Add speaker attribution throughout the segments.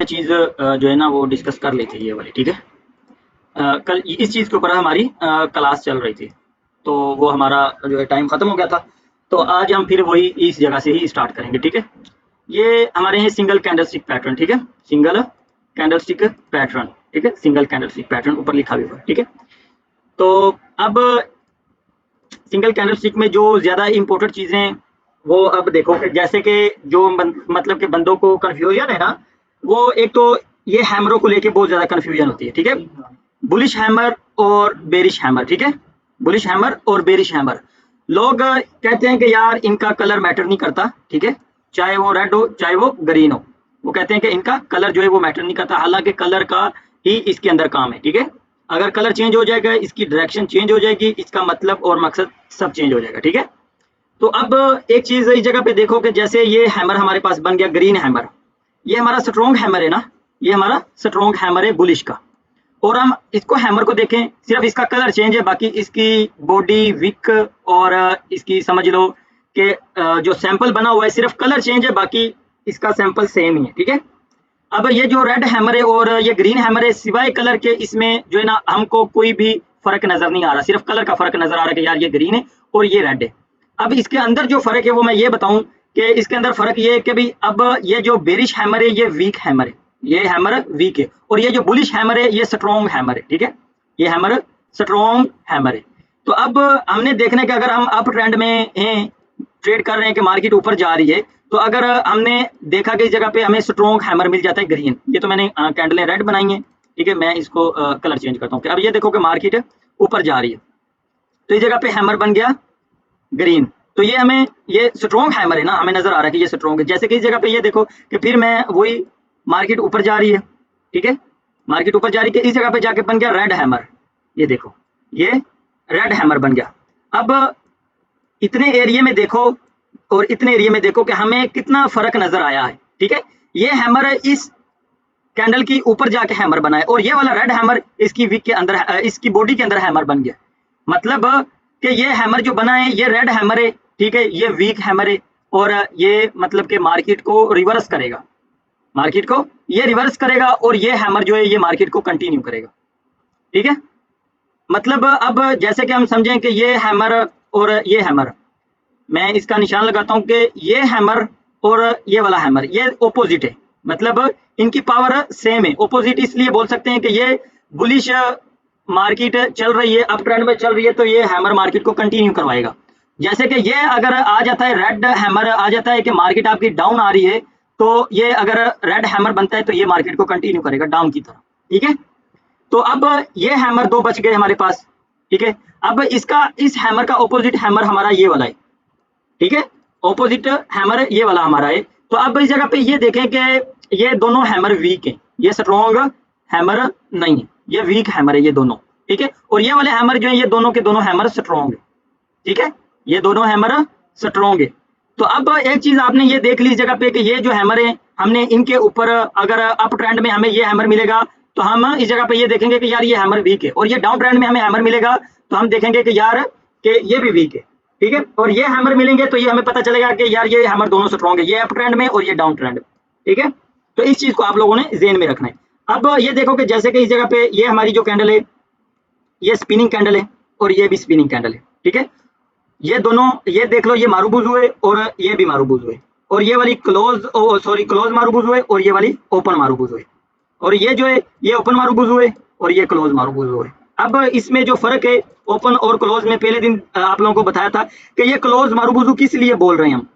Speaker 1: चीज़ जो है ना वो डिस्कस कर लेते हैं ये वाली, ठीक है। कल इस चीज़ के ऊपर हमारी क्लास चल रही थी, तो वो हमारा जो है टाइम ख़त्म हो गया था। तो आज हम फिर वही इस जगह से ही स्टार्ट करेंगे, ठीक है। ये हमारे हैं सिंगल कैंडलस्टिक पैटर्न, ठीक है। सिंगल कैंडलस्टिक पैटर्न, ठीक है। सिंगल कैंडलस्टिक पैटर्न ऊपर लिखा हुआ है, ठीक है। तो अब सिंगल कैंडलस्टिक में जो ज़्यादा इम्पोर्टेंट चीज़ें वो अब देखो कि जैसे कि जो मतलब कि बंदों को कन्फ्यूजन है ना, वो एक तो ये हैमरों को लेके बहुत ज़्यादा कन्फ्यूजन होती है, ठीक है। बुलिश हैमर और बेरिश हैमर, ठीक है। बुलिश हैमर और बेरिश हैमर, लोग कहते हैं कि यार इनका कलर मैटर नहीं करता, ठीक है। चाहे वो रेड हो चाहे वो ग्रीन हो, वो कहते हैं कि इनका कलर जो है वो मैटर नहीं करता, हालांकि कलर का ही इसके अंदर काम है, ठीक है। अगर कलर चेंज हो जाएगा, इसकी डायरेक्शन चेंज हो जाएगी, इसका मतलब और मकसद सब चेंज हो जाएगा, ठीक है। तो अब एक चीज इस जगह पे देखो कि जैसे ये हैमर हमारे पास बन गया ग्रीन हैमर, ये हमारा स्ट्रॉन्ग हैमर है ना, ये हमारा स्ट्रॉन्ग हैमर है बुलिश का। और हम इसको हैमर को देखें, सिर्फ इसका कलर चेंज है, बाकी इसकी बॉडी विक और इसकी समझ लो कि जो सैंपल बना हुआ है सिर्फ कलर चेंज है, बाकी इसका सैंपल सेम ही है, ठीक है। अब ये जो रेड हैमर है और ये ग्रीन हैमर है, सिवाय कलर के इसमें जो है ना हमको कोई भी फर्क नजर नहीं आ रहा, सिर्फ कलर का फर्क नजर आ रहा है कि यार ये ग्रीन है और ये रेड है। अब इसके अंदर जो फर्क है वो मैं ये बताऊं कि इसके अंदर फर्क ये है कि भाई अब ये जो बेरिश हैमर है ये वीक हैमर है, ये हैमर वीक है, और ये जो बुलिश हैमर है ये स्ट्रॉन्ग हैमर है, ठीक है। ये हैमर स्ट्रॉन्ग हैमर है। तो अब हमने देखना है कि अगर हम अप ट्रेंड में हैं, ट्रेड कर रहे हैं कि मार्केट ऊपर जा रही है, तो अगर हमने देखा कि इस जगह पे हमें स्ट्रॉन्ग हैमर मिल जाता है ग्रीन, ये तो मैंने कैंडलें रेड बनाई है, ठीक है। मैं इसको कलर चेंज करता हूँ कि अब ये देखो कि मार्केट ऊपर जा रही है, तो इस जगह पे हैमर बन गया ग्रीन, तो ये हमें ये स्ट्रॉन्ग हैमर है ना, हमें नजर आ रहा है कि ये स्ट्रॉन्ग है। जैसे कि इस जगह पे ये देखो कि फिर मैं वही मार्केट ऊपर जा रही है, ठीक है। मार्केट ऊपर जा रही है, इस जगह पे जाके बन गया रेड हैमर, ये देखो ये रेड हैमर बन गया। अब इतने एरिया में देखो और इतने एरिया में देखो कि हमें कितना फर्क नजर आया है, ठीक है। ये हैमर इस कैंडल की ऊपर जाके हैमर बना है, और ये वाला रेड हैमर इसकी विक के अंदर, इसकी बॉडी के अंदर हैमर बन गया। मतलब कि ये हैमर जो बना है ये रेड हैमर है, ठीक है, ये वीक हैमर है, और ये मतलब कि मार्केट को रिवर्स करेगा, मार्केट को ये रिवर्स करेगा, और ये हैमर जो है ये मार्केट को कंटिन्यू करेगा, ठीक है। मतलब अब जैसे कि हम समझें कि ये हैमर और ये हैमर, मैं इसका निशान लगाता हूं कि ये हैमर और ये वाला हैमर ये ओपोजिट है, मतलब इनकी पावर सेम है। ओपोजिट इसलिए बोल सकते हैं कि ये बुलिश मार्केट चल रही है, अप ट्रेंड में चल रही है, तो ये हैमर मार्केट को कंटिन्यू करवाएगा। जैसे कि ये अगर आ जाता है रेड हैमर आ जाता है कि मार्केट आपकी डाउन आ रही है, तो ये अगर रेड हैमर बनता है तो ये मार्केट को कंटिन्यू करेगा डाउन की तरफ, ठीक है। तो अब ये हैमर दो बच गए हमारे पास, ठीक है। अब इसका इस हैमर का ऑपोजिट हैमर हमारा ये वाला है, ठीक है। ऑपोजिट हैमर ये वाला हमारा है। तो अब इस जगह पे ये देखें कि ये दोनों हैमर वीक हैं, ये स्ट्रॉन्ग हैमर नहीं है, ये वीक हैमर है ये दोनों, ठीक है। और ये वाले हैमर जो है ये दोनों के दोनों हैमर स्ट्रॉन्ग है, ठीक है, ये दोनों हैमर स्ट्रॉन्ग है। तो अब एक चीज आपने ये देख ली इस जगह पे कि ये जो हैमर है हमने इनके ऊपर अगर अप ट्रेंड में हमें ये हैमर मिलेगा तो हम इस जगह पे ये देखेंगे कि यार ये हैमर वीक है, और ये डाउन ट्रेंड में हमें हैमर मिलेगा तो हम देखेंगे कि यार कि ये भी वीक है, ठीक है। और ये हैमर मिलेंगे तो ये हमें पता चलेगा कि यार ये हैमर दोनों स्ट्रॉन्ग है, ये अप ट्रेंड में और ये डाउन ट्रेंड में, ठीक है। तो इस चीज को आप लोगों ने ज़हन में रखना है। अब ये देखो कि जैसे कि इस जगह पे ये हमारी जो कैंडल है ये स्पिनिंग कैंडल है और ये भी स्पिनिंग कैंडल है, ठीक है। ये दोनों ये देख लो ये मारूबूज हुए और ये भी मारूबूज हुए, और ये वाली क्लोज सॉरी क्लोज मारूबूज हुए और ये वाली ओपन मारूबूज हुए, और ये जो है ये ओपन मारूबूज हुए और ये क्लोज मारूबूज हुए। अब इसमें जो फर्क है ओपन और क्लोज में, पहले दिन आप लोगों को बताया था कि ये क्लोज मारूबूजू किस लिए बोल रहे हैं हम,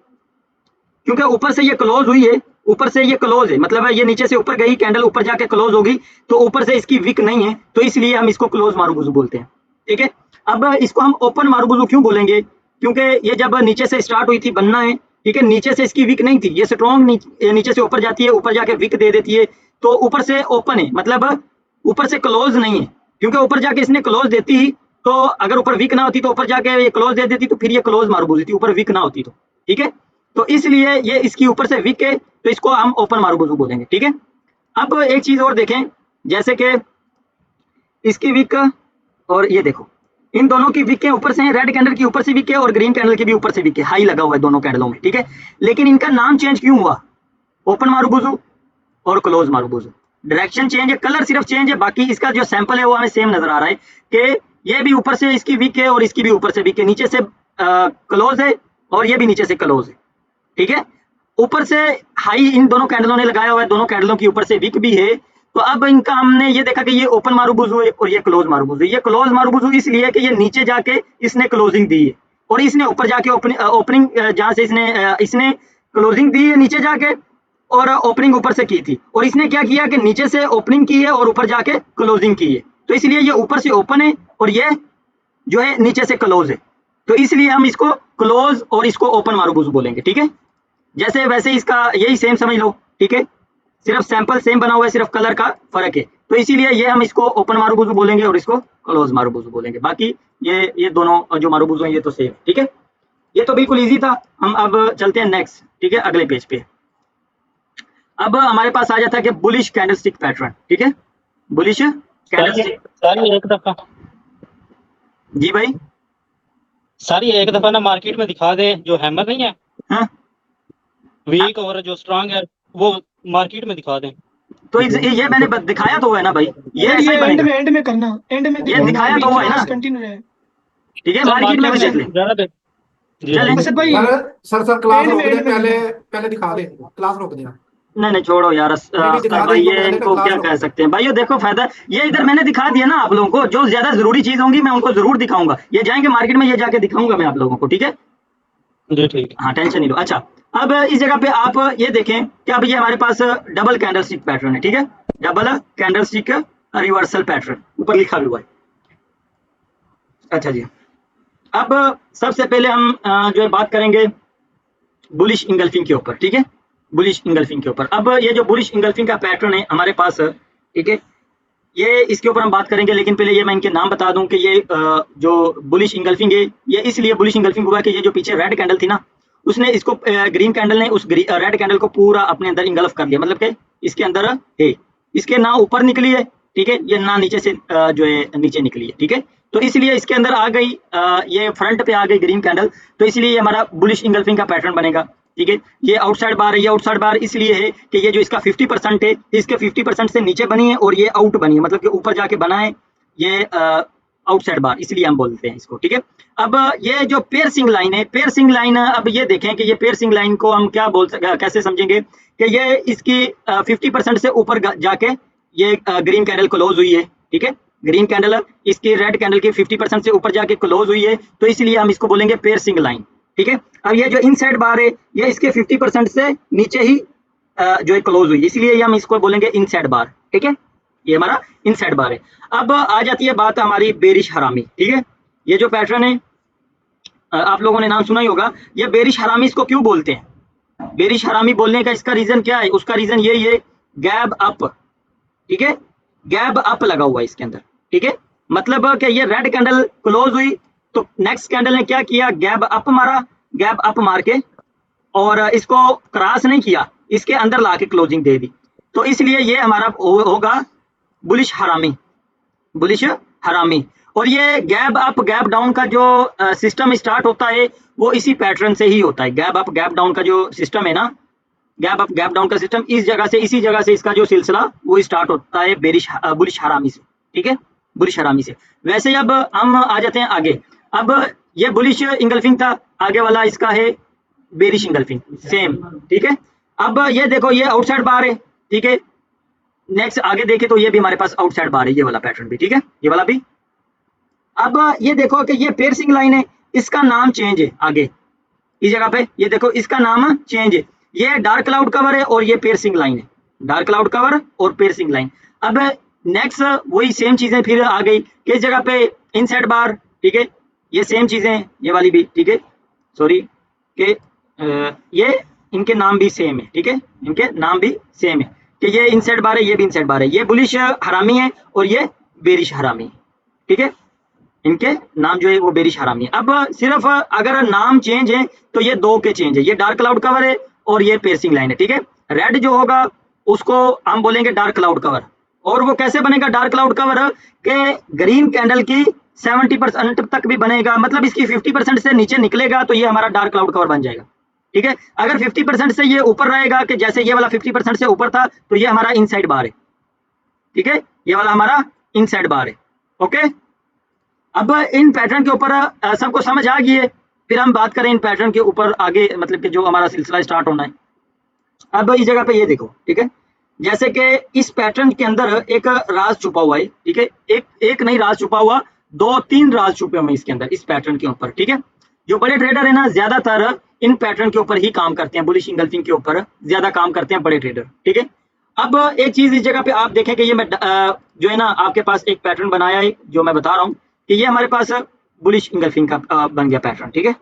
Speaker 1: क्योंकि ऊपर से ये क्लोज हुई है, ऊपर से ये क्लोज है, मतलब ये नीचे से ऊपर गई कैंडल ऊपर जाके क्लोज होगी, तो ऊपर से इसकी विक नहीं है, तो इसलिए हम इसको क्लोज मारूबूजू बोलते हैं, ठीक है। अब इसको हम ओपन मारूबूजू क्यों बोलेंगे, क्योंकि ये जब नीचे से स्टार्ट हुई थी बनना है, ठीक है, नीचे से इसकी विक नहीं थी, ये स्ट्रॉन्ग नीचे से ऊपर जाती है, ऊपर जाके विक दे देती है, तो ऊपर से ओपन है, मतलब ऊपर से क्लोज नहीं है, क्योंकि ऊपर जाके इसने क्लोज देती ही, तो अगर ऊपर विक ना होती तो ऊपर जाके ये क्लोज दे देती, तो फिर ये क्लोज मारूबूजू थी, ऊपर विक ना होती तो, ठीक है। तो इसलिए ये इसकी ऊपर से विक है तो इसको हम ओपन मारूबूजू बोलेंगे, ठीक है। अब एक चीज और देखें, जैसे कि इसकी विक और ये देखो इन दोनों की विक के ऊपर से, रेड कैंडल की ऊपर से विक है और ग्रीन कैंडल की भी ऊपर से विक है, हाई लगा हुआ है दोनों कैंडलों में, ठीक है। लेकिन इनका नाम चेंज क्यों हुआ, ओपन मारूबूजू और क्लोज मारूबुजू। डायरेक्शन चेंज है, कलर सिर्फ चेंज है, बाकी इसका जो सैंपल है वो हमें सेम नजर आ रहा है कि ये भी ऊपर से इसकी विक है और इसकी भी ऊपर से विक है, नीचे से क्लोज है और ये भी नीचे से क्लोज है, ठीक है। ऊपर से हाई इन दोनों कैंडलों ने लगाया हुआ है, दोनों कैंडलों की ऊपर से विक भी है। तो अब इनका हमने ये देखा कि ये ओपन मारूबुजू है और ये क्लोज मारूबुजू। ये क्लोज मारूबुजू इसलिए कि ये नीचे जाके इसने क्लोजिंग दी है और इसने ऊपर जाके ओपनिंग जहां से इसने क्लोजिंग दी है नीचे जाके और ओपनिंग ऊपर से की थी, और इसने क्या किया कि नीचे से ओपनिंग की है और ऊपर जाके क्लोजिंग की है। तो इसलिए ये ऊपर से ओपन है और ये जो है नीचे से क्लोज है, तो इसलिए हम इसको क्लोज और इसको ओपन मारूबुजू बोलेंगे, ठीक है। जैसे वैसे इसका यही सेम समझ लो, ठीक है, सिर्फ सैंपल सेम बना हुआ है, सिर्फ कलर का फर्क है। तो इसीलिए ये हम इसको ओपन मारूबुजू बोलेंगे और इसको क्लोज मारूबुजू बोलेंगे। बाकी ये दोनों जो मारूबुजू हैं ये तो सेम, ठीक है। ये तो बिल्कुल इजी था। हम अब चलते हैं नेक्स्ट, ठीक है, अगले पेज पे। अब हमारे पास आ जाता है कि बुलिश कैंडलस्टिक पैटर्न, ठीक है, बुलिश कैंडलस्टिक।
Speaker 2: सर एक दफा,
Speaker 1: जी भाई,
Speaker 2: सर ये एक दफा ना मार्केट में दिखा दे, जो हैमर नहीं है
Speaker 1: हाँ
Speaker 2: वीक और जो स्ट्रांग है वो मार्केट में दिखा दें।
Speaker 1: तो ये मैंने दिखाया तो हुआ है ना भाई, ये
Speaker 3: सर
Speaker 1: ऐसा
Speaker 3: ये
Speaker 1: ही बनेगा।
Speaker 3: एंड में करना, एंड में
Speaker 1: ये दिखाया तो हुआ है ना,
Speaker 3: कंटिन्यू रहे।
Speaker 1: ठीक है, मार्केट में भी देख लें,
Speaker 2: ज्यादा देख जी
Speaker 1: चलें।
Speaker 3: असद भाई
Speaker 4: सर क्लास
Speaker 3: एंड
Speaker 4: रोक
Speaker 3: में
Speaker 4: दे,
Speaker 3: एंड में
Speaker 4: पहले दिखा दे, क्लास रोक देना।
Speaker 1: नहीं छोड़ो यार,
Speaker 4: नहीं, दिखा
Speaker 1: भाई
Speaker 4: दे इनको,
Speaker 1: ये
Speaker 4: पहले
Speaker 1: इनको
Speaker 4: क्लास
Speaker 1: क्या
Speaker 4: रोक
Speaker 1: कह
Speaker 4: दे।
Speaker 1: सकते हैं भाई, ये देखो फायदा, ये इधर मैंने दिखा दिया ना आप लोगों को, जो ज्यादा जरूरी चीज होंगी मैं उनको जरूर दिखाऊंगा, ये जाएंगे मार्केट में, ये जाके दिखाऊंगा मैं आप लोगों को, ठीक है।
Speaker 2: जी ठीक
Speaker 1: हाँ टेंशन नहीं लो। अच्छा, अब इस जगह पे आप ये देखें कि अब ये हमारे पास डबल कैंडलस्टिक पैटर्न है, ठीक है, डबल कैंडलस्टिक रिवर्सल पैटर्न ऊपर लिखा भी हुआ है। अच्छा जी, अब सबसे पहले हम जो है बात करेंगे बुलिश इंगल्फिंग के ऊपर, ठीक है, बुलिश इंगल्फिंग के ऊपर। अब ये जो बुलिश इंगल्फिंग का पैटर्न है हमारे पास, ठीक है, ये इसके ऊपर हम बात करेंगे, लेकिन पहले ये मैं इनके नाम बता दूं कि ये जो बुलिश इंगल्फिंग है ये इसलिए बुलिश इंगल्फिंग हुआ कि ये जो पीछे रेड कैंडल थी ना, उसने इसको ग्रीन कैंडल ने उस रेड कैंडल को पूरा अपने अंदर इंगल्फ कर लिया, मतलब कि इसके अंदर है, इसके ना ऊपर निकली है, ठीक है, ये ना नीचे से जो है नीचे निकली है, ठीक है। तो इसलिए इसके अंदर आ गई, ये फ्रंट पे आ गई ग्रीन कैंडल, तो इसलिए ये हमारा बुलिश इंगल्फिंग का पैटर्न बनेगा, ठीक है। ये आउटसाइड बार है, ये आउटसाइड बार इसलिए है कि ये जो इसका 50% है, इसके 50% से नीचे बनी है और ये आउट बनी है, मतलब कि ऊपर जाके बना है ये आउटसाइड बार, इसलिए हम बोलते हैं इसको, ठीक है। अब ये जो पेयरसिंग लाइन है, पेयरसिंग लाइन, अब ये देखें कि ये पेयरसिंग लाइन को हम क्या कैसे समझेंगे कि ये इसकी 50% से ऊपर जाके ये ग्रीन कैंडल क्लोज हुई है, ठीक है, ग्रीन कैंडल इसकी रेड कैंडल के 50% से ऊपर जाके क्लोज हुई है, तो इसलिए हम इसको बोलेंगे पेयरसिंग लाइन, ठीक है। अब ये जो इनसाइड बार है ये इसके 50% से नीचे ही जो है क्लोज हुई, इसलिए हम इसको बोलेंगे इनसाइड बार, ठीक है, ये हमारा इनसाइड बार है। अब आ जाती है बात हमारी बेरिश हरामी, ठीक है, ये जो पैटर्न है आप लोगों ने नाम सुना ही होगा, ये बेरिश हरामी इसको क्यों बोलते हैं, बेरिश हरामी बोलने का इसका रीजन क्या है, उसका रीजन यही है गैप अप, ठीक है, गैप अप लगा हुआ है इसके अंदर, ठीक है, मतलब कि ये रेड कैंडल क्लोज हुई तो नेक्स्ट कैंडल ने क्या किया, गैप अप मारा, गैप अप मार के और इसको क्रॉस नहीं किया, इसके अंदर लाके क्लोजिंग दे दी, तो इसलिए ये हमारा होगा बुलिश हरामी, बुलिश हरामी। और ये गैप अप गैप डाउन का जो सिस्टम स्टार्ट होता है वो इसी पैटर्न से ही होता है, गैप अप गैप डाउन का जो सिस्टम है ना, गैप अप गैप डाउन का सिस्टम इस जगह से, इसी जगह से इसका जो सिलसिला वो स्टार्ट होता है बुलिश हरामी से, ठीक है, बुलिश हरामी से। वैसे अब हम आ जाते हैं आगे, अब ये बुलिश इंगल्फिंग था, आगे वाला इसका है बेरिश इंगल्फिंग, सेम, ठीक है। अब ये देखो ये आउटसाइड बार है, ठीक है, नेक्स्ट आगे देखे तो ये भी हमारे पास आउटसाइड बार है, ये वाला पैटर्न भी, ठीक है, ये वाला भी। अब ये देखो कि ये पेयरसिंग लाइन है, इसका नाम चेंज है आगे इस जगह पे, ये देखो इसका नाम चेंज है, ये डार्क क्लाउड कवर है और ये पेयरसिंग लाइन है, डार्क क्लाउड कवर और पेयरसिंग लाइन। अब नेक्स्ट वही सेम चीजें फिर आ गई कि इस जगह पे इनसाइड बार, ठीक है, ये सेम चीजें, ये वाली भी, ठीक है, सॉरी कि ये इनके नाम भी सेम है, ठीक है, इनके नाम भी सेम है कि ये इनसाइड बार है, ये भी इनसाइड बार है, ये बुलिश हरामी है और ये बेरिश हरामी है, ठीक है, इनके नाम जो है वो बेरिश हरामी है। अब सिर्फ अगर नाम चेंज है तो ये दो के चेंज है, ये डार्क क्लाउड कवर है और ये पेयरसिंग लाइन है, ठीक है। रेड जो होगा उसको हम बोलेंगे डार्क क्लाउड कवर, और वो कैसे बनेगा डार्क क्लाउड कवर के ग्रीन कैंडल की 70% तक भी बनेगा, मतलब इसकी 50% से नीचे निकलेगा तो ये हमारा डार्क क्लाउड कवर बन जाएगा, ठीक है। अगर 50% से ये ऊपर रहेगा कि जैसे ये वाला 50% से ऊपर था तो ये हमारा इनसाइड बार है, ठीक है, ये वाला हमारा इनसाइड बार है। ओके, अब इन पैटर्न के ऊपर सबको समझ आ गई है। फिर हम बात करें इन पैटर्न के ऊपर आगे, मतलब कि जो हमारा सिलसिला स्टार्ट होना है। अब इस जगह पे ये देखो, ठीक है, जैसे कि इस पैटर्न के अंदर एक राज छुपा हुआ है, ठीक है, एक नहीं राज छुपा हुआ, 2-3 राज छुपे हुए हैं इसके अंदर, इस पैटर्न के ऊपर, ठीक है। जो बड़े ट्रेडर है ना, ज्यादातर इन पैटर्न के ऊपर ही काम करते हैं, बुलिश इंगल्फिंग के ऊपर ज्यादा काम करते हैं बड़े ट्रेडर, ठीक है। अब एक चीज इस जगह पे आप देखें कि ये मैं जो है ना आपके पास एक पैटर्न बनाया है, जो मैं बता रहा हूँ कि ये हमारे पास बुलिश इंगल्फिंग का बन गया पैटर्न, ठीक है।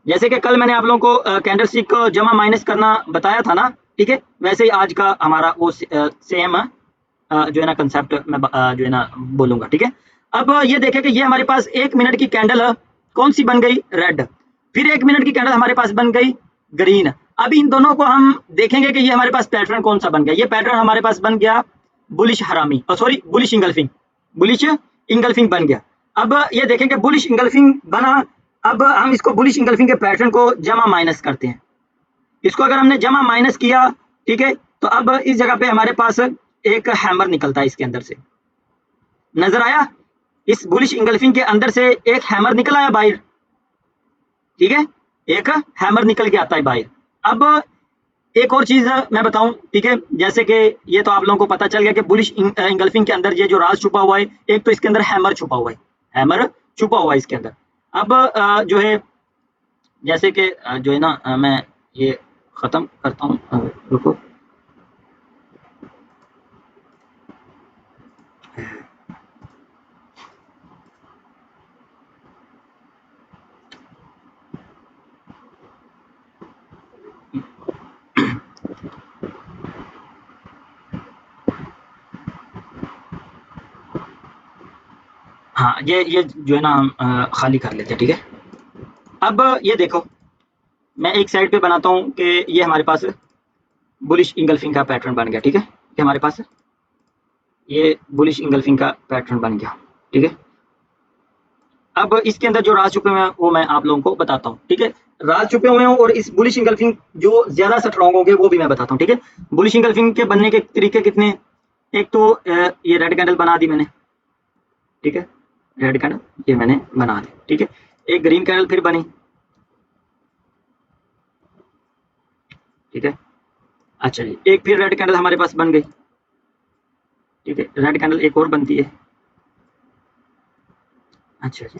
Speaker 1: जैसे कि कल मैंने आप लोगों को कैंडलस्टिक को जमा माइनस करना बताया था ना, ठीक है, वैसे ही आज का हमारा वो सेम जो है ना कंसेप्ट मैं जो है ना बोलूंगा, ठीक है। अब ये देखें कि ये हमारे पास 1 मिनट की कैंडल कौन सी बन गई, रेड, फिर 1 मिनट की कैंडल हमारे पास बन गई ग्रीन। अब इन दोनों को हम देखेंगे कि ये हमारे पास पैटर्न कौन सा बन गया। ये पैटर्न हमारे पास बन गया बुलिश हरामी, सॉरी बुलिश इंगल्फिंग बन गया। अब ये देखें कि बुलिश इंगल्फिंग बना। अब हम इसको बुलिश इंगल्फिंग के पैटर्न को जमा माइनस करते हैं। इसको अगर हमने जमा माइनस किया, ठीक है, तो अब इस जगह पे हमारे पास एक हैमर निकलता है इसके अंदर से, नजर आया, इस बुलिश इंगल्फिंग के अंदर से एक हैमर निकल आया बाहर, ठीक है, एक हैमर निकल के आता है बाहर। अब एक और चीज मैं बताऊं, ठीक है, जैसे कि ये तो आप लोगों को पता चल गया कि बुलिश इंगल्फिंग के अंदर ये जो राज छुपा हुआ है, एक तो इसके अंदर हैमर छुपा हुआ है, हैमर छुपा हुआ है इसके अंदर। अब जो है जैसे कि जो है ना मैं ये खत्म करता हूँ, रुको, हाँ, ये जो है ना हम खाली कर लेते हैं, ठीक है। अब ये देखो, मैं एक साइड पे बनाता हूँ कि ये हमारे पास बुलिश इंगल्फिंग का पैटर्न बन गया, ठीक है, कि हमारे पास ये बुलिश इंगल्फिंग का पैटर्न बन गया, ठीक है। अब इसके अंदर जो राज छुपे हुए हैं वो मैं आप लोगों को बताता हूँ, ठीक है, राज छुपे हुए हैं। और इस बुलिश इंगल्फिंग जो ज्यादा स्ट्रॉन्ग होंगे वो भी मैं बताता हूँ, ठीक है। बुलिश इंगल्फिंग के बनने के तरीके कितने, एक तो ये रेड कैंडल बना दी मैंने, ठीक है, रेड कैंडल ये मैंने बना दी, ठीक है। एक ग्रीन कैंडल फिर बनी, ठीक है। अच्छा जी, एक फिर रेड कैंडल हमारे पास बन गई, ठीक है, रेड कैंडल एक और बनती है, अच्छा जी।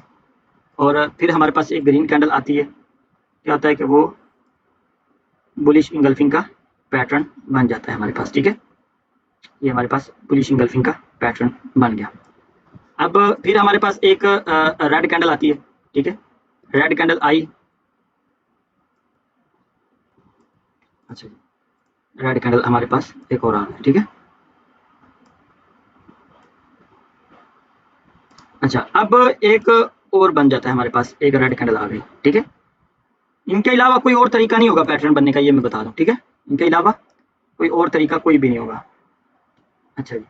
Speaker 1: और फिर हमारे पास एक ग्रीन कैंडल आती है, क्या होता है कि वो बुलिश इंगल्फिंग का पैटर्न बन जाता है हमारे पास, ठीक है। ये हमारे पास बुलिश इंगल्फिंग का पैटर्न बन गया। अब फिर हमारे पास एक रेड कैंडल आती है, ठीक है, रेड कैंडल आई, अच्छा जी, रेड कैंडल हमारे पास एक और आ गया, ठीक है। अच्छा, अब एक और बन जाता है हमारे पास, एक रेड कैंडल आ गई, ठीक है। इनके अलावा कोई और तरीका नहीं होगा पैटर्न बनने का, ये मैं बता दूं, ठीक है, इनके अलावा कोई और तरीका कोई भी नहीं होगा। अच्छा जी,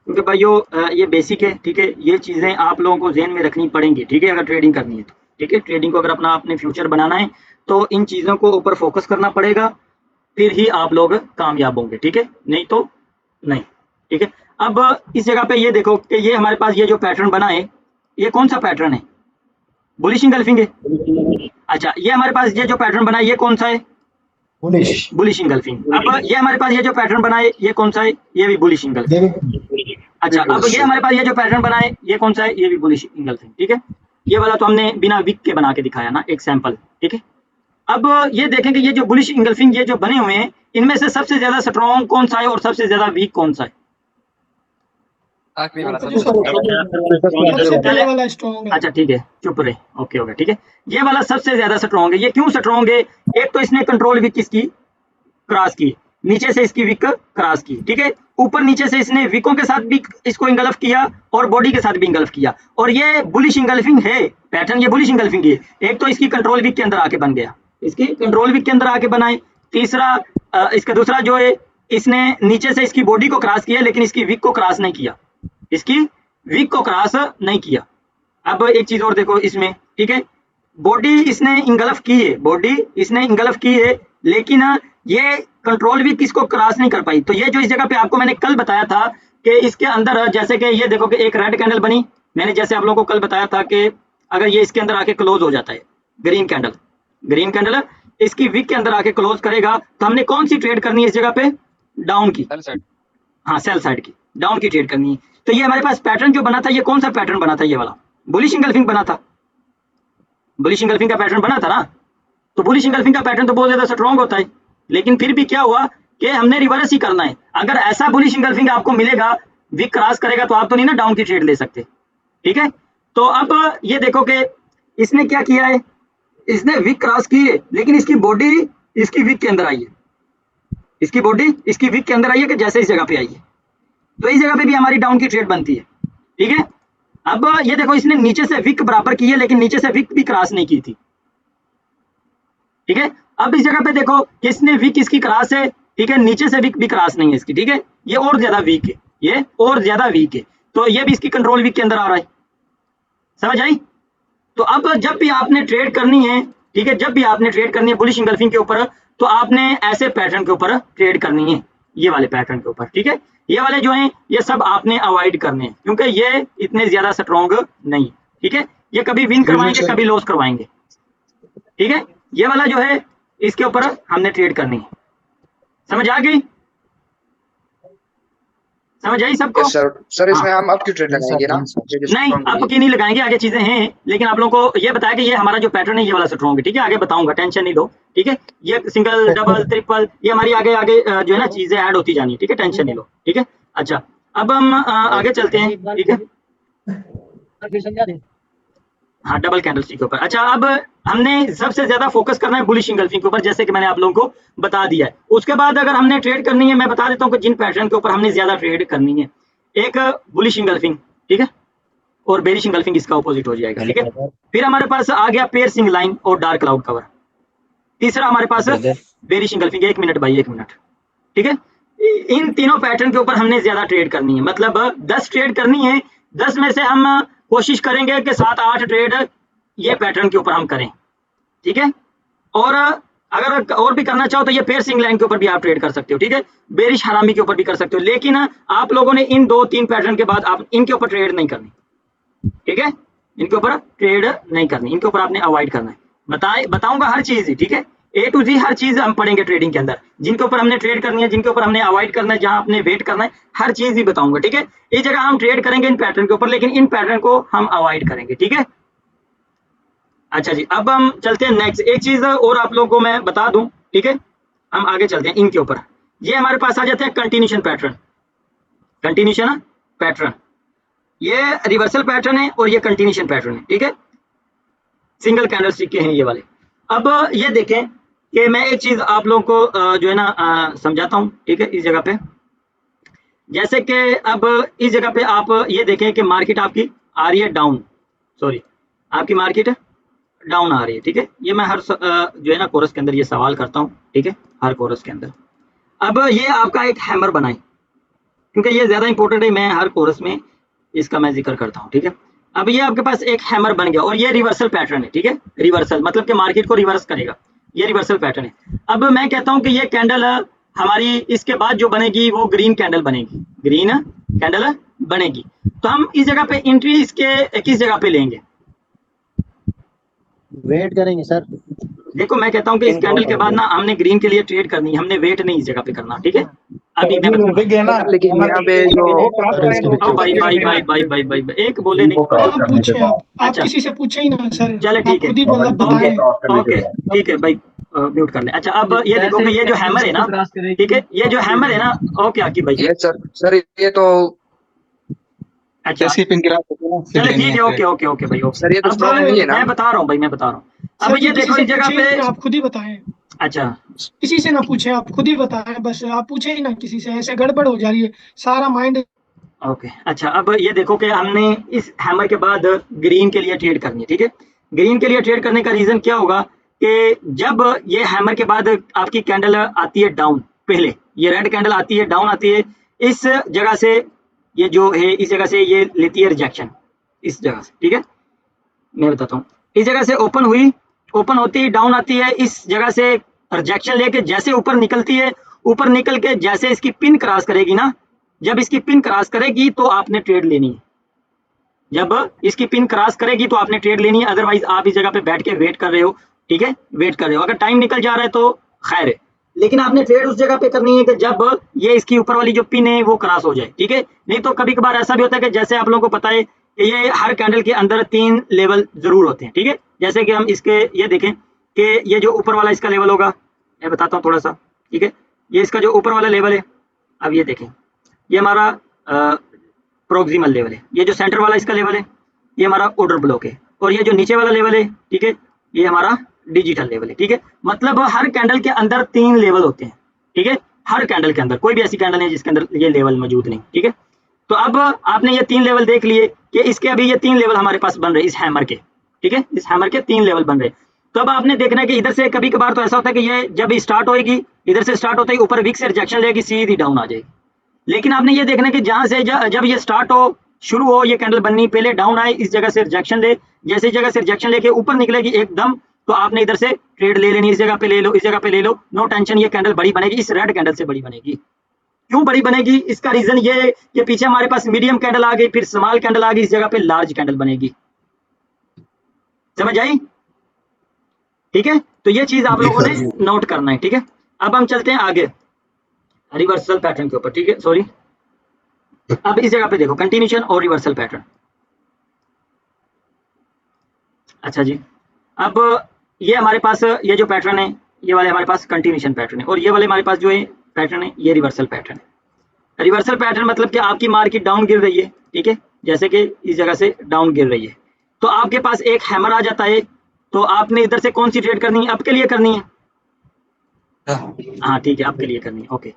Speaker 1: क्योंकि भाइयों ये बेसिक है, ठीक है, ये चीज़ें आप लोगों को ज़हन में रखनी पड़ेंगी, ठीक है, अगर ट्रेडिंग करनी है तो, ठीक है, ट्रेडिंग को अगर अपना अपने फ्यूचर बनाना है तो इन चीज़ों को ऊपर फोकस करना पड़ेगा, फिर ही आप लोग कामयाब होंगे, ठीक है, नहीं तो नहीं, ठीक है। अब इस जगह पे ये देखो कि ये हमारे पास ये जो पैटर्न बना है, ये कौन सा पैटर्न है, बुलिश इंगल्फिंग है। अच्छा, ये हमारे पास ये जो पैटर्न बना है ये कौन सा है, बुलिश इंगल्फिंग। अब ये हमारे पास ये जो पैटर्न बना है ये कौन सा है, ये भी बुलिश इंगल्फिंग। अच्छा, अब ये हमारे पास ये जो पैटर्न बना है ये कौन सा है, ये भी बुलिश इंगल्फिंग, ठीक है। ये वाला तो हमने बिना विक के बना के दिखाया ना, एक सैंपल, ठीक है। अब ये देखेंगे ये जो बुलिश इंगल्फिंग ये जो बने हुए हैं, इनमें से सबसे ज्यादा स्ट्रॉन्ग कौन सा है और सबसे ज्यादा वीक कौन सा है।
Speaker 3: आखिरी वाला
Speaker 4: जो सबसे पहले वाला स्ट्रॉन्ग है।
Speaker 1: अच्छा ठीक है, चुप रहे, ओके ओके, ठीक है। ये वाला सबसे ज्यादा स्ट्रॉन्ग है। ये क्यों स्ट्रॉन्ग है, एक तो इसने कंट्रोल विक इसकी क्रॉस की, नीचे से इसकी विक क्रॉस की, ठीक है, ऊपर नीचे से इसने विकों के साथ भी इसको इंगल्फ किया और बॉडी के साथ भी इंगल्फ किया। और ये बुलिश इंगल्फिंग है पैटर्न, ये बुलिश इंगल्फिंग है। एक तो इसकी कंट्रोल विक के अंदर आके बन गया, इसकी कंट्रोल विक के अंदर आके बनाए। तीसरा इसका दूसरा जो है, इसने नीचे से इसकी बॉडी को क्रॉस किया लेकिन इसकी विक को क्रॉस नहीं किया, इसकी विक को क्रॉस नहीं किया। अब एक चीज और देखो इसमें, ठीक है, बॉडी इसने इंगल्फ की है, बॉडी इसने इंगल्फ की है, लेकिन ये कंट्रोल भी किसको क्रॉस नहीं कर पाई। तो ये जो इस जगह पे आपको मैंने कल बताया था कि इसके अंदर जैसे कि ये देखो कि एक रेड कैंडल बनी, मैंने जैसे आप लोगों को कल बताया था कि अगर ये इसके अंदर आके क्लोज हो जाता है, ग्रीन कैंडल इसकी वीक के अंदर आके क्लोज करेगा, तो हमने कौन सी ट्रेड करनी है इस जगह पे, डाउन की, हाँ सेल साइड की, डाउन की ट्रेड करनी है। तो ये हमारे पास पैटर्न जो बना था, ये कौन सा पैटर्न बना था, ये वाला बुलिश इंगल्फिंग बना था, बुलिश इंगल्फिंग का पैटर्न बना था ना। तो बुलिश इंगल्फिंग का पैटर्न तो बहुत ज्यादा स्ट्रॉन्ग होता है, लेकिन फिर भी क्या हुआ कि हमने रिवर्स ही करना है। अगर ऐसा बुलिश इंगल्फिंग आपको मिलेगा, वीक क्रॉस करेगा, तो आप तो नहीं ना डाउन की ट्रेड ले सकते, ठीक है। तो अब ये देखो कि इसने क्या किया है, इसने वीक क्रॉस की है, लेकिन इसकी बॉडी इसकी वीक के अंदर आई है, इसकी बॉडी इसकी वीक के अंदर आई है कि जैसे इस जगह पे आई है, तो इस जगह पे भी हमारी डाउन की ट्रेड बनती है, ठीक है। अब ये देखो इसने नीचे से विक बराबर की है, लेकिन नीचे से विक भी क्रॉस नहीं की थी, ठीक है। अब इस जगह पे देखो कि इसने विक इसकी क्रॉस है, ठीक है, नीचे से विक भी क्रॉस नहीं है इसकी, ठीक है, ये और ज्यादा वीक है, ये और ज्यादा वीक है, तो ये भी इसकी कंट्रोल वीक के अंदर आ रहा है, समझ आई। तो अब जब भी आपने ट्रेड करनी है, ठीक है, जब भी आपने ट्रेड करनी है बुलिश इंगल्फिंग के ऊपर, तो आपने ऐसे पैटर्न के ऊपर ट्रेड करनी है, ये वाले पैटर्न के ऊपर, ठीक है। ये वाले जो हैं ये सब आपने अवॉइड करने हैं, क्योंकि ये इतने ज्यादा स्ट्रॉन्ग नहीं, ठीक है, ये कभी विन करवाएंगे कभी लॉस करवाएंगे, ठीक है। ये वाला जो है इसके ऊपर हमने ट्रेड करनी है, समझ आ गई, समझ आई सबको।
Speaker 3: सर इसमें हम अब की ट्रेड लगाएंगे ना,
Speaker 1: नहीं अब की नहीं लगाएंगे, आगे चीजें हैं, लेकिन आप लोगों को ये बताया कि ये हमारा जो पैटर्न है ये वाला स्ट्रॉन्ग है, ठीक है, आगे बताऊंगा, टेंशन नहीं लो, ठीक है। ये सिंगल डबल ट्रिपल ये हमारी आगे आगे जो है ना चीजें ऐड होती जानी है, ठीक है, टेंशन नहीं लो, ठीक है। अच्छा अब हम आगे चलते हैं, ठीक है, हाँ डबल कैंडलस्टिक के ऊपर। अच्छा अब हमने सबसे ज्यादा फोकस करना है बुलिश इंगल्फिंग के ऊपर, जैसे कि मैंने आप लोगों को बता दिया है। उसके बाद अगर हमने ट्रेड करनी है, मैं बता देता हूँ कि जिन पैटर्न के ऊपर हमने ज्यादा ट्रेड करनी है, एक बुलिश इंगल्फिंग, ठीक है, और बेरिश इंगल्फिंग इसका ऑपोजिट हो जाएगा, ठीक है। फिर हमारे पास आ गया पियर्सिंग लाइन और डार्क क्लाउड कवर। तीसरा हमारे पास बेरिश इंगल्फिंग, 1 मिनट भाई 1 मिनट, ठीक है। इन तीनों पैटर्न के ऊपर हमने ज्यादा ट्रेड करनी है, मतलब 10 ट्रेड करनी है, 10 में से हम कोशिश करेंगे कि 7-8 ट्रेड ये पैटर्न के ऊपर हम करें, ठीक है। और अगर और भी करना चाहो तो ये पियर्सिंग लाइन के ऊपर भी आप ट्रेड कर सकते हो, ठीक है, बेरिश हरामी के ऊपर भी कर सकते हो, लेकिन आप लोगों ने इन 2-3 पैटर्न के बाद आप इनके ऊपर ट्रेड नहीं करनी, ठीक है, इनके ऊपर ट्रेड नहीं करनी, इनके ऊपर आपने अवॉइड करना है। बताऊंगा हर चीज, ठीक है, A to Z हर चीज हम पढ़ेंगे ट्रेडिंग के अंदर, जिनके ऊपर हमने ट्रेड करनी है, जिनके ऊपर हमने अवॉइड करना है, जहां आपने वेट करना है, हर चीज ही बताऊंगा, ठीक है। इस जगह हम ट्रेड करेंगे इन पैटर्न के ऊपर, लेकिन इन पैटर्न को हम अवॉइड करेंगे, ठीक है। अच्छा जी अब हम चलते हैं नेक्स्ट, एक चीज और आप लोगों को मैं बता दूं, ठीक है, हम आगे चलते हैं इनके ऊपर। ये हमारे पास आ जाते हैं कंटिन्यूशन पैटर्न, कंटिन्यूशन पैटर्न, ये रिवर्सल पैटर्न है और ये कंटिन्यूशन पैटर्न है, ठीक है, सिंगल कैंडलस्टिक के हैं ये वाले। अब ये देखें कि मैं एक चीज आप लोगों को जो है ना समझाता हूं, ठीक है, इस जगह पे, जैसे कि अब इस जगह पे आप ये देखें कि मार्केट आपकी आ रही है डाउन, सॉरी आपकी मार्केट डाउन आ रही है, ठीक है। ये मैं हर जो है ना कोर्स के अंदर ये सवाल करता हूँ, ठीक है, हर कोर्स के अंदर। अब ये आपका एक हैमर बनाए, क्योंकि ये ज्यादा इंपॉर्टेंट है, मैं हर कोर्स में इसका मैं जिक्र करता हूँ, ठीक है। अब ये आपके पास एक हैमर बन गया और ये रिवर्सल पैटर्न है, ठीक है, रिवर्सल मतलब कि मार्केट को रिवर्स करेगा, ये रिवर्सल पैटर्न है। अब मैं कहता हूँ कि ये कैंडल हमारी इसके बाद जो बनेगी वो ग्रीन कैंडल बनेगी, ग्रीन कैंडल बनेगी, तो हम इस जगह पे एंट्री इसके किस जगह पे लेंगे,
Speaker 5: वेट करेंगे सर।
Speaker 1: देखो मैं कहता हूँ कि इस कैंडल के बाद ना हमने ग्रीन के लिए ट्रेड करनी है, हमने वेट नहीं इस जगह पे करना, ठीक है। अभी मैं
Speaker 3: लेकिन यहाँ पे जो
Speaker 1: भाई एक बोले नहीं,
Speaker 4: आप पूछे, आप
Speaker 1: अच्छा
Speaker 4: किसी से पूछे ही ना सर,
Speaker 1: चले ठीक है,
Speaker 4: खुद ही बताएं।
Speaker 1: ओके ठीक है भाई, म्यूट कर ले। अच्छा अब ये देखो कि ये जो हैमर है ना, ठीक है, ये जो हैमर है ना, ओके आकिब भाई,
Speaker 3: ये सर ये तो
Speaker 1: अच्छा चले ठीक है, ओके ओके ओके भाई ओके।
Speaker 3: सर ये तो
Speaker 1: अब
Speaker 3: स्ट्रॉन्ग नहीं है ना,
Speaker 1: मैं बता रहा हूँ भाई, मैं बता रहा हूँ। अब
Speaker 4: सर
Speaker 1: ये
Speaker 4: किसी
Speaker 1: देखो
Speaker 4: से
Speaker 1: इस जगह
Speaker 4: पूछे ही
Speaker 1: पे,
Speaker 4: ना, आप खुद ही बताएं,
Speaker 1: अच्छा
Speaker 4: किसी से ना पूछे, आप खुद ही बताएं, बस आप पूछे ही ना किसी से, ऐसे गड़बड़ हो जा रही है सारा माइंड।
Speaker 1: ओके अच्छा अब ये देखो कि हमने इस हैमर के बाद ग्रीन के लिए ट्रेड करनी है, ठीक है। ग्रीन के लिए ट्रेड करने का रीजन क्या होगा कि जब ये हैमर के बाद आपकी कैंडल आती है डाउन, पहले ये रेड कैंडल आती है डाउन आती है, इस जगह से ये जो है इस जगह से ये लेती है रिजेक्शन, इस जगह से, ठीक है, मैं बताता हूँ। इस जगह से ओपन हुई, ओपन होती ही डाउन आती है, इस जगह से रिजेक्शन लेके जैसे ऊपर निकलती है, ऊपर निकल के जैसे इसकी पिन क्रॉस करेगी ना, जब इसकी पिन क्रॉस करेगी तो आपने ट्रेड लेनी है। जब इसकी पिन क्रॉस करेगी तो आपने ट्रेड लेनी है, अदरवाइज आप इस जगह पे बैठ के वेट कर रहे हो, ठीक है, वेट कर रहे हो। अगर टाइम निकल जा रहा है तो खैर है, लेकिन आपने ट्रेड उस जगह पे करनी है कि जब ये इसकी ऊपर वाली जो पिन है वो क्रॉस हो जाए, ठीक है। नहीं तो कभी कभार ऐसा भी होता है कि जैसे आप लोगों को पता है कि ये हर कैंडल के अंदर 3 लेवल जरूर होते हैं, ठीक है। जैसे कि हम इसके ये देखें कि ये जो ऊपर वाला इसका लेवल होगा, मैं बताता हूँ थोड़ा सा, ठीक है। ये इसका जो ऊपर वाला लेवल है, अब ये देखें, ये हमारा प्रोक्सिमल लेवल है, ये जो सेंटर वाला इसका लेवल है ये हमारा ऑर्डर ब्लॉक है, और ये जो नीचे वाला लेवल है, ठीक है, ये हमारा डिजिटल लेवल है, ठीक है। मतलब हर कैंडल के अंदर 3 लेवल होते हैं, ठीक है। हर कैंडल के अंदर कोई भी ऐसी कैंडल नहीं जिसके अंदर ये लेवल मौजूद नहीं, ठीक है। तो अब आपने ये 3 लेवल देख लिए कि इसके अभी ये 3 लेवल हमारे पास बन रहे इस हैमर के, ठीक है, इस हैमर के 3 लेवल बन रहे। तो अब आपने देखना है कि इधर से कभी कभार तो ऐसा होता है कि ये जब स्टार्ट होएगी, इधर से स्टार्ट होता है ऊपर विक से रिजेक्शन लेगी, सीधी डाउन आ जाएगी। लेकिन आपने ये देखना है कि जहां से जब ये स्टार्ट हो, शुरू हो ये कैंडल बननी, पहले डाउन आए, इस जगह से रिजेक्शन ले, जैसे इस जगह से रिजेक्शन लेके ऊपर निकलेगी एकदम, तो आपने इधर से ट्रेड ले लेनी, इस जगह पे ले लो, इस जगह पे ले लो, नो टेंशन, ये कैंडल बड़ी बनेगी, इस रेड कैंडल से बड़ी बनेगी। क्यों बड़ी बनेगी? इसका रीजन ये है कि पीछे हमारे पास मीडियम कैंडल आ गई, फिर स्मॉल कैंडल आ गई, इस जगह पे लार्ज कैंडल बनेगी। समझ आई? ठीक है, तो ये चीज आप लोगों ने नोट करना है, ठीक है। अब हम चलते हैं आगे रिवर्सल पैटर्न के ऊपर, ठीक है, सॉरी। अब इस जगह पे देखो कंटिन्यूशन और रिवर्सल पैटर्न। अच्छा जी, अब ये हमारे पास ये जो पैटर्न है, ये वाले हमारे पास कंटिन्यूशन पैटर्न है, और ये वाले हमारे पास जो है पैटर्न है, ये रिवर्सल पैटर्न है। रिवर्सल पैटर्न मतलब कि आपकी मार्केट डाउन गिर रही है, ठीक है, जैसे कि इस जगह से डाउन गिर रही है, तो आपके पास एक हैमर आ जाता है, तो आपने इधर से कौन सी ट्रेड करनी है? आपके लिए करनी है, हाँ ठीक है, आपके लिए करनी है, ओके।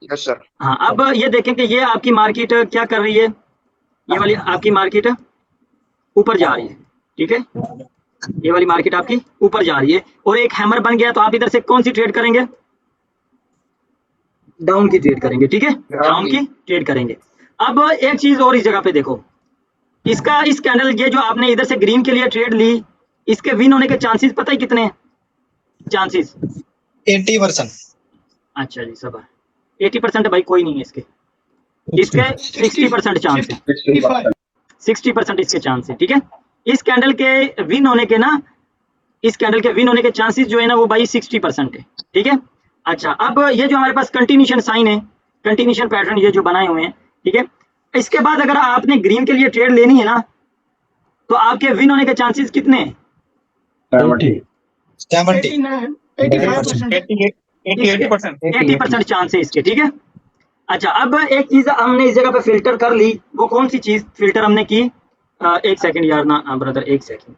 Speaker 3: Yes sir.
Speaker 1: हाँ, अब ये देखें कि ये आपकी मार्केट क्या कर रही है, ये वाली आपकी मार्केट ऊपर जा रही है, ठीक है, ये वाली मार्केट आपकी ऊपर जा रही है, और एक हैमर बन गया, तो आप इधर से कौन सी ट्रेड करेंगे? डाउन की ट्रेड करेंगे, ठीक है, डाउन की ट्रेड करेंगे। अब एक चीज और इस जगह पे देखो, इसका इस कैंडल ये जो आपने इधर से ग्रीन के लिए ट्रेड ली, इसके विन होने के चांसेस पता है कितने हैं? चांसेस
Speaker 5: 80%।
Speaker 1: अच्छा जी, सब 80% भाई कोई नहीं है इसके, इसके 60% चांस है, 60% इसके चांस है, ठीक है। इस कैंडल के विन होने के ना, इस कैंडल के विन होने के चांसेस जो है ना वो भाई 60% है, ठीक है। अच्छा, अब ये जो हमारे पास कंटिन्यूशन साइन है, कंटिन्यूशन पैटर्न ये जो बनाए हुए हैं, ठीक है, इसके बाद अगर आपने ग्रीन के लिए ट्रेड लेनी है ना, तो आपके विन होने के चांसेस कितने हैं? 80% चांस है इसके, ठीक है। अच्छा, अब एक चीज हमने इस जगह पे फिल्टर कर ली, वो कौन सी चीज फिल्टर हमने की? एक सेकंड यार ना ब्रदर, एक सेकंड।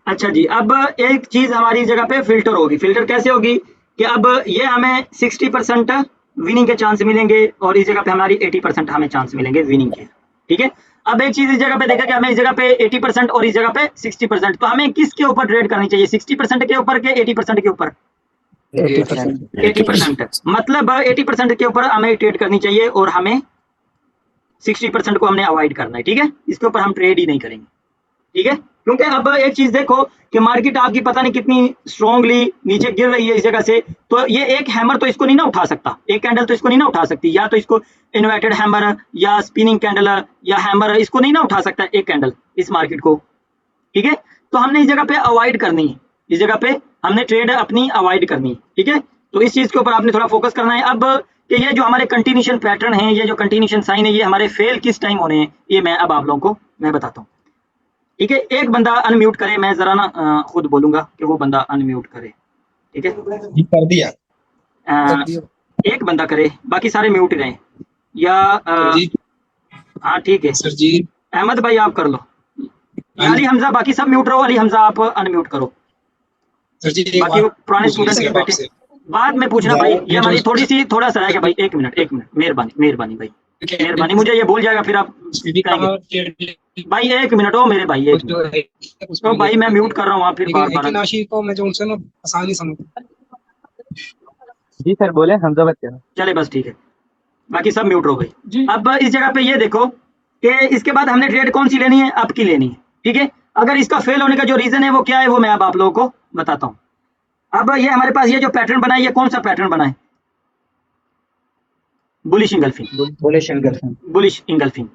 Speaker 1: अच्छा जी, अब एक चीज हमारी जगह पे फिल्टर होगी। फिल्टर कैसे होगी कि अब ये हमें 60% विनिंग के चांस मिलेंगे, और इस जगह पे हमारी 80% हमें चांस मिलेंगे विनिंग के, ठीक है। अब एक चीज इस जगह पे देखा कि हमें इस जगह पे 80% और इस जगह पे 60%, तो हमें किसके ऊपर ट्रेड करनी चाहिए? 60% के ऊपर के 80% के ऊपर? 80%। मतलब 80% के ऊपर हमें ट्रेड करनी चाहिए, और हमें 60% को हमने अवॉइड करना है, ठीक है। इसके ऊपर हम ट्रेड ही नहीं करेंगे, ठीक है। क्योंकि अब एक चीज देखो कि मार्केट आपकी पता नहीं कितनी स्ट्रांगली नीचे गिर रही है इस जगह से, तो ये एक हैमर तो इसको नहीं ना उठा सकता, एक कैंडल तो इसको नहीं ना उठा सकती, या तो इसको इन्वर्टेड हैमर या स्पिनिंग कैंडल या हैमर इसको नहीं ना उठा सकता एक कैंडल इस मार्केट को, ठीक है। तो हमने इस जगह पे अवॉइड करनी है, इस जगह पे हमने ट्रेड अपनी अवॉइड करनी है, ठीक है। तो इस चीज के ऊपर आपने थोड़ा फोकस करना है। अब कि ये जो हमारे कंटिन्यूशन पैटर्न है, ये जो कंटिन्यूशन साइन है, ये हमारे फेल किस टाइम होने हैं, ये मैं अब आप लोगों को मैं बताता हूँ, ठीक है। एक बंदा अनम्यूट करे, मैं जरा ना खुद बोलूंगा कि वो बंदा अनम्यूट करे, ठीक है।
Speaker 5: कर दिया।
Speaker 1: एक बंदा करे, बाकी सारे म्यूट ही रहें, या हाँ ठीक है
Speaker 5: सर जी।
Speaker 1: अहमद भाई आप कर लो, या अली हमजा, बाकी सब म्यूट रहो, अली हमजा आप अनम्यूट करो,
Speaker 5: सर जी
Speaker 1: बाकी वो पुराने स्टूडेंट के बैठे बाद में पूछना भाई। ये हमारी थोड़ा सा है भाई, एक मिनट मेहरबानी भाई, मेहरबानी, मुझे ये भूल जाएगा फिर आप कहेंगे भाई, एक मिनट हो मेरे भाई, एक मिनट तो भाई मैं म्यूट कर रहा हूँ, आप फिर बार
Speaker 5: नाशी को मैं जो उनसे ना आसानी समझ।
Speaker 2: जी सर बोले, हमजा बात कर रहा हूं।
Speaker 1: चले बस ठीक है, बाकी सब म्यूट रहो भाई।
Speaker 4: जी
Speaker 1: अब इस जगह पे ये देखो कि इसके बाद हमने ट्रेड कौन सी लेनी है, अप की लेनी है, ठीक है। अगर इसका फेल होने का जो रीजन है वो क्या है, वो मैं अब आप लोगों को बताता हूँ। अब ये हमारे पास ये जो पैटर्न बना है, ये कौन सा पैटर्न बना है, bullish engulfing,
Speaker 2: bullish engulfing.
Speaker 1: Bullish engulfing.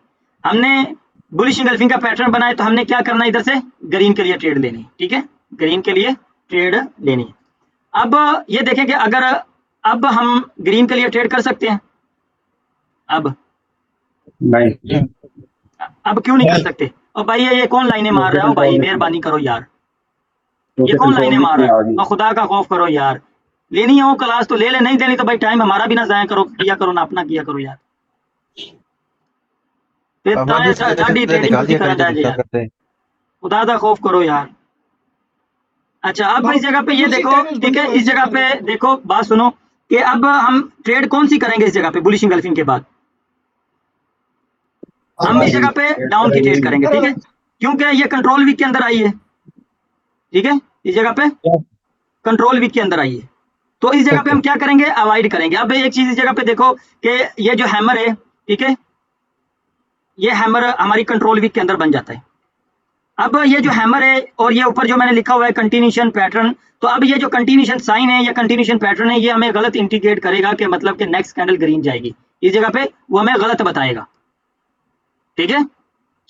Speaker 1: हमने बुलिश इंगल्फिंग का पैटर्न बनाया, तो हमने क्या करना है, इधर से ग्रीन के लिए ट्रेड लेनी है, ठीक है, ग्रीन के लिए ट्रेड लेनी है। अब ये देखें कि अगर अब हम ग्रीन के लिए ट्रेड कर सकते हैं, अब क्यों नहीं कर सकते। और भाई ये कौन लाइनें मार रहा है, ओ भाई मेहरबानी करो यार, ये कौन लाइनें मार रहा है, और खुदा का खौफ करो यार, लेनी है वो क्लास तो ले ले, नहीं देनी तो भाई टाइम हमारा भी ना जाया करो, किया करो ना, अपना किया करो यार। फिर साडी ट्रेडिंग ਤੁਸੀਂ ਕਰਨ ਦਾ यार, खुदा का खौफ करो यार। अच्छा, अब इस जगह पे ये देखो, ठीक है, इस जगह पे देखो, बात सुनो कि अब हम ट्रेड कौन सी करेंगे इस जगह पे, बुलिश इंगल्फिंग के बाद हम इस जगह पे डाउन की ट्रेड करेंगे, ठीक है, क्योंकि ये कंट्रोल वीक के अंदर आई है, ठीक है, इस जगह पे कंट्रोल वीक के अंदर आई है, तो इस जगह पे हम क्या करेंगे, अवॉइड करेंगे। अब एक चीज इस जगह पे देखो कि ये जो हैमर है, ठीक है, ये हैमर हमारी कंट्रोल वीक के अंदर बन जाता है। अब ये जो हैमर है और ये ऊपर जो मैंने लिखा हुआ है कंटिन्यूशन पैटर्न, तो अब ये जो कंटिन्यूशन साइन है या कंटिन्यूशन पैटर्न है, ये हमें गलत इंडिकेट करेगा कि मतलब कि नेक्स्ट कैंडल ग्रीन जाएगी, इस जगह पे वो हमें गलत बताएगा, ठीक है,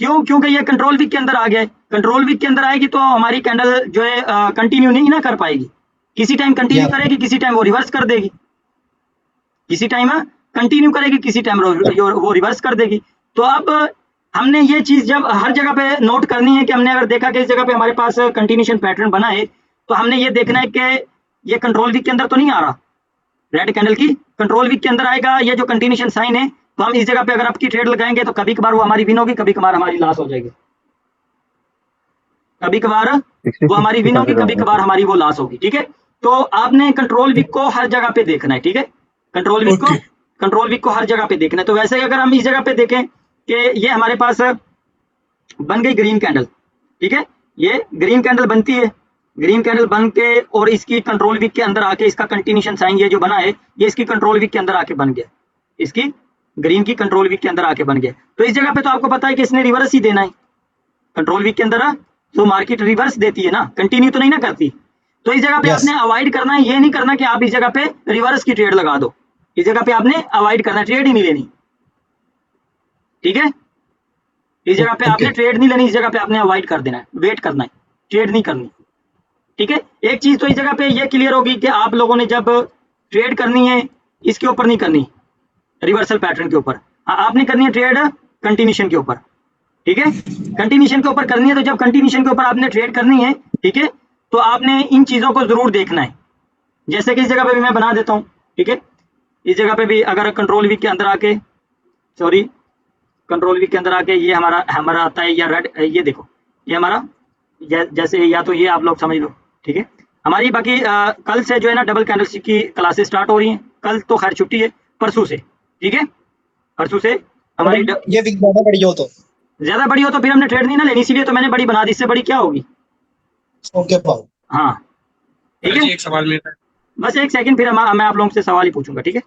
Speaker 1: क्यों, क्योंकि ये कंट्रोल वीक के अंदर आ गया है, कंट्रोल वीक के अंदर आएगी तो हमारी कैंडल जो है कंटिन्यू नहीं ना कर पाएगी, किसी टाइम कंटिन्यू करेगी, किसी टाइम वो रिवर्स कर देगी, किसी टाइम कंटिन्यू करेगी, किसी टाइम वो रिवर्स कर देगी। तो अब हमने ये चीज जब हर जगह पे नोट करनी है कि हमने अगर देखा कि इस जगह पे हमारे पास कंटिन्यूशन पैटर्न बना है, तो हमने ये देखना है कि ये कंट्रोल वीक के अंदर तो नहीं आ रहा, रेड कैंडल की कंट्रोल वीक के अंदर आएगा, ये जो कंटिन्यूशन साइन है, तो हम इस जगह पे अगर आपकी ट्रेड लगाएंगे तो कभी कभार वो हमारी विन होगी, कभी कभार हमारी लॉस हो जाएगी, कभी कभार वो हमारी विन होगी, कभी कभार हमारी वो लॉस होगी, ठीक है। तो आपने कंट्रोल वीक को हर जगह पे देखना है, ठीक है, कंट्रोल वीक को हर जगह पे देखना है। तो वैसे अगर हम इस जगह पे देखें कि ये हमारे पास बन गई ग्रीन कैंडल, ठीक है, ये ग्रीन कैंडल बनती है, ग्रीन कैंडल बन के और इसकी कंट्रोल वीक के अंदर आके इसका कंटिन्यूशन साइन ये जो बना है, ये इसकी कंट्रोल वीक के अंदर आके बन गया, इसकी ग्रीन की कंट्रोल वीक के अंदर आके बन गया। तो इस जगह पे तो आपको पता है कि इसने रिवर्स ही देना है, कंट्रोल वीक के अंदर तो मार्केट रिवर्स देती है ना, कंटिन्यू तो नहीं ना करती। तो इस जगह पे आपने अवॉइड करना है, ये नहीं करना कि आप इस जगह पे रिवर्स की ट्रेड लगा दो, इस जगह पे आपने अवॉइड करना है, ट्रेड ही नहीं लेनी, ठीक है, इस जगह पे आपने ट्रेड नहीं लेनी, इस जगह पे आपने अवॉइड कर देना है, वेट करना है, ट्रेड नहीं करनी, ठीक है। एक चीज तो इस जगह पे ये क्लियर होगी कि आप लोगों ने जब ट्रेड करनी है इसके ऊपर नहीं करनी, रिवर्सल पैटर्न के ऊपर, आपने करनी है ट्रेड कंटिन्यूशन के ऊपर, ठीक है, कंटिन्यूशन के ऊपर करनी है। तो जब कंटिन्यूशन के ऊपर आपने ट्रेड करनी है, ठीक है, तो आपने इन चीजों को जरूर देखना है, जैसे कि इस जगह पे भी मैं बना देता हूं, ठीक है, इस जगह पे भी अगर कंट्रोल वीक के अंदर आके, सॉरी, कंट्रोल वीक के अंदर आके ये हमारा आता है या रेड, ये देखो ये हमारा जैसे, या तो ये आप लोग समझ लो, ठीक है, हमारी बाकी कल से जो है ना डबल कैंडलस्टिक की क्लासेस स्टार्ट हो रही हैं, कल तो खैर छुट्टी है, परसों से, ठीक है, परसों से हमारी
Speaker 5: ये वीक ज्यादा बड़ी हो तो
Speaker 1: फिर हमने ट्रेड नहीं ना लेनी, इसीलिए तो मैंने बड़ी बना दी, इससे बड़ी क्या होगी,
Speaker 5: ओके पाओ।
Speaker 1: हाँ ठीक है,
Speaker 5: एक सवाल मेरा,
Speaker 1: बस एक सेकंड, फिर मैं आप लोगों से सवाल ही पूछूंगा, ठीक है,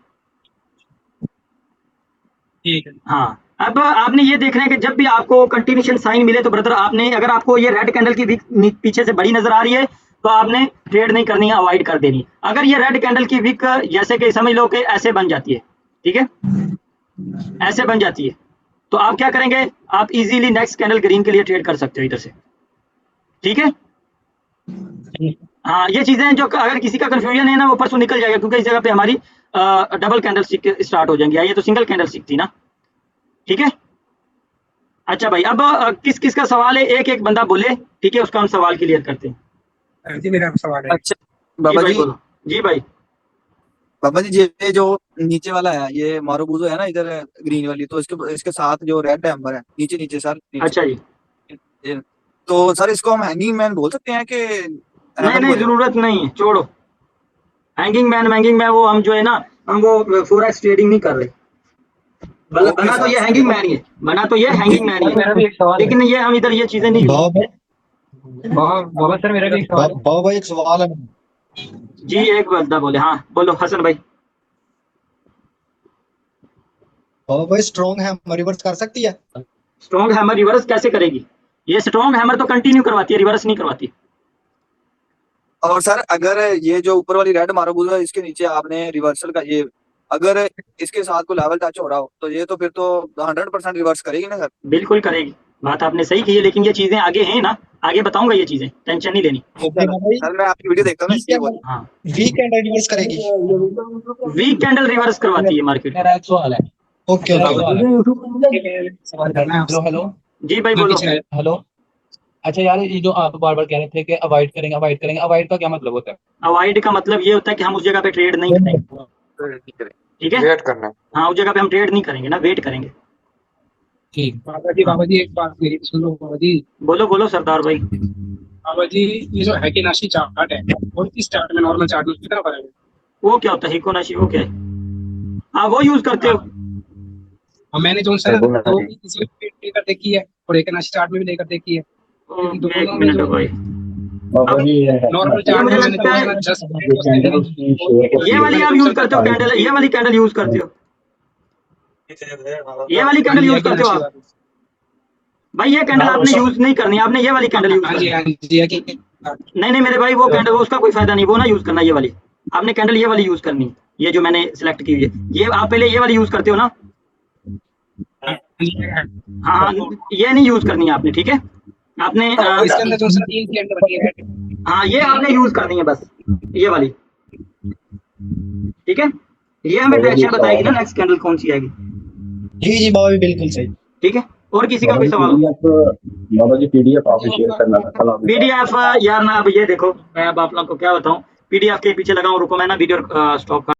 Speaker 5: ठीक है।
Speaker 1: हाँ, अब आपने ये देखना है कि जब भी आपको कंटिन्यूशन साइन मिले तो ब्रदर आपने, अगर आपको ये रेड कैंडल की विक पीछे से बड़ी नजर आ रही है तो आपने ट्रेड नहीं करनी है, अवॉइड कर देनी। अगर ये रेड कैंडल की विक जैसे कि समझ लो कि ऐसे बन जाती है, ठीक है, ऐसे बन जाती है, तो आप क्या करेंगे, आप इजीली नेक्स्ट कैंडल ग्रीन के लिए ट्रेड कर सकते हो इधर से, ठीक है। हाँ, ये चीजें जो अगर किसी का कंफ्यूजन है ना वो परसों निकल जाएगा, क्योंकि इस जगह पे हमारी डबल कैंडल स्टिक स्टार्ट हो जाएंगी, ये तो सिंगल कैंडल स्टिक थी ना, ठीक है। अच्छा भाई, अब किस किस का सवाल है, एक एक बंदा बोले, ठीक है, उसका हम सवाल क्लियर करते हैं।
Speaker 5: जी मेरा सवाल है।
Speaker 6: अच्छा बाबा जी,
Speaker 1: बोलो जी भाई।
Speaker 6: बाबा जी ये जो नीचे वाला है, ये मारूबूजो है ना इधर ग्रीन वाली, तो इसके साथ जो रेड हैमर है नीचे नीचे सर,
Speaker 1: अच्छा जी,
Speaker 6: तो सर इसको हम हैंगिंग मैन बोल सकते हैं कि
Speaker 1: नहीं नहीं, जरूरत नहीं है, छोड़ो हैंगिंग मैन वो हम जो है ना, हम वो फॉरेक्स ट्रेडिंग नहीं कर रहे, बना तो ये हैंगिंग मैन ही है, बना तो ये हैंगिंग मैन ही है, लेकिन ये हम इधर ये चीजें नहीं,
Speaker 2: बाबा सर मेरा भी एक सवाल है।
Speaker 5: बाबा एक सवाल है।
Speaker 1: जी एक बंदा बोले, हाँ बोलो हसन भाई।
Speaker 5: बाबा स्ट्रॉन्ग है, रिवर्स कर सकती है?
Speaker 1: स्ट्रॉन्ग हैमर रिवर्स कैसे करेगी? ये स्ट्रॉन्ग हैमर तो कंटिन्यू करवाती है, रिवर्स नहीं करवाती।
Speaker 6: और सर अगर ये जो ऊपर वाली रेड मार्बल है इसके नीचे आपने रिवर्सल का ये अगर इसके साथ कोई लेवल टच हो रहा हो तो ये तो फिर तो 100% रिवर्स करेगी ना सर?
Speaker 1: बिल्कुल करेगी, बात आपने सही की है, लेकिन ये चीजें आगे हैं ना, आगे बताऊंगा ये चीजें, टेंशन नहीं लेनी।
Speaker 6: सर मैं आपकी वीडियो देखता हूँ ना इसलिए बोल
Speaker 1: हाँ,
Speaker 5: वीक कैंडल रिवर्स करेगी।
Speaker 1: वीक कैंडल रिवर्स करवाती है मार्केट।
Speaker 7: मेरा एक सवाल है।
Speaker 5: ओके
Speaker 7: सवाल करना है। हेलो हेलो
Speaker 1: जी भाई बोलो।
Speaker 7: हेलो। अच्छा यार, ये जो आप बार बार कह रहे थे कि अवॉइड करेंगे अवॉइड करेंगे, अवॉइड का क्या मतलब होता है?
Speaker 1: अवॉइड का मतलब ये होता है कि हम उस जगह पे ट्रेड नहीं करेंगे, ठीक है?
Speaker 3: वेट करना है।
Speaker 1: हाँ, उस जगह पे हम ट्रेड नहीं करेंगे ना, वेट करेंगे।
Speaker 7: ठीक।
Speaker 8: बाबा जी एक बात मेरी सुनो बाबा जी।
Speaker 1: बोलो बोलो सरदार भाई।
Speaker 8: बाबा जी ये जो हैकिनाशी चार्ट है और इस चार्ट में नॉर्मल चार्ट में कितना फर्क है?
Speaker 1: वो क्या होता है हिकोनाशी? वो क्या है? हाँ, वो यूज करते हो?
Speaker 8: और मैंने जो सर वो किसी में लेकर देखी है और हैकिनाशी चार्ट में भी लेकर देखी है।
Speaker 1: एक मिनट भाई,
Speaker 8: नॉर्मल चार्ट में मैंने
Speaker 1: लगता है ये वाली आप यूज करते हो कैंडल, ये वाली कैंडल यूज करते हो, ये वाली कैंडल यूज करते हो आप? भाई ये कैंडल आपने यूज नहीं करनी, आपने ये वाली कैंडल यूज
Speaker 8: हाँ
Speaker 1: करनी।
Speaker 8: जी हाँ जी
Speaker 1: नहीं मेरे भाई, वो कैंडल उसका कोई फायदा नहीं, वो ना यूज करना, ये वाली आपने कैंडल ये वाली यूज करनी, ये जो मैंने सिलेक्ट की हुई है, ये आप पहले ये वाली यूज करते हो ना? हाँ, ये नहीं यूज करनी है आपने, ठीक है? आपने
Speaker 8: इसके अंदर जो सर तीन कैंडल बनी है।
Speaker 1: हाँ, ये आपने यूज करनी है बस, ये वाली, ठीक है? ये हमें डायरेक्शन बताएगी ना नेक्स्ट कैंडल कौन सी आएगी,
Speaker 5: जी जी बाबा जी बिल्कुल सही।
Speaker 1: ठीक है? और किसी का कोई सवाल?
Speaker 9: बाबा जी पीडीएफ आप शेयर करना था।
Speaker 1: पीडीएफ यार, मैं अब ये देखो, मैं अब आप लोगों को क्या बताऊं, पीडीएफ के पीछे लगा हूं, रुको मैं ना वीडियो स्टॉप